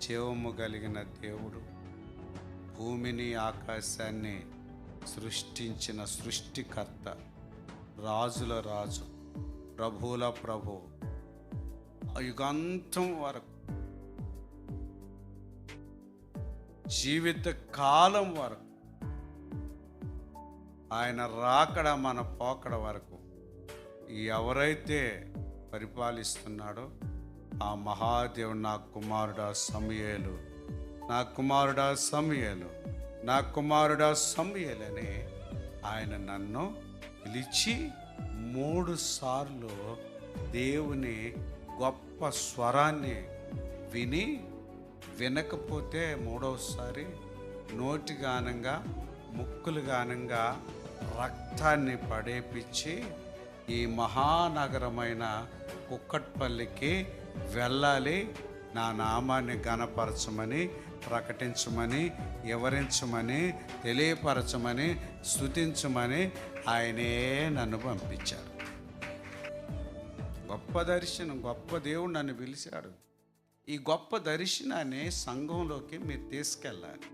జీవము కలిగిన దేవుడు, భూమిని ఆకాశాన్ని సృష్టించిన సృష్టికర్త, రాజుల రాజు, ప్రభువుల ప్రభు, యుగాంతం వరకు, జీవిత కాలం వరకు, ఆయన రాకడ మన పోకడ వరకు ఎవరైతే పరిపాలిస్తున్నాడో ఆ మహాదేవుడు నా కుమారుడా సమూయేలు, నా కుమారుడా సమూయేలు, నా కుమారుడా సమూయేలు అని ఆయన నన్ను పిలిచి 3 సార్లు దేవుని గొప్ప స్వరాన్ని వినకపోతే 3వసారి నోటి గానంగా ముక్కులు గానంగా రక్తాన్ని పడేపించి ఈ మహానగరమైన కుక్కట్పల్లికి వెళ్ళాలి, నా నామాన్ని ఘనపరచమని, ప్రకటించమని, వివరించమని, తెలియపరచమని, స్తుతించమని ఆయనే నన్ను పంపించారు. గొప్ప దర్శనం, గొప్ప దేవుడు నన్ను పిలిచాడు. ఈ గొప్ప దర్శనాన్ని సంఘంలోకి మీరు తీసుకెళ్ళాలి.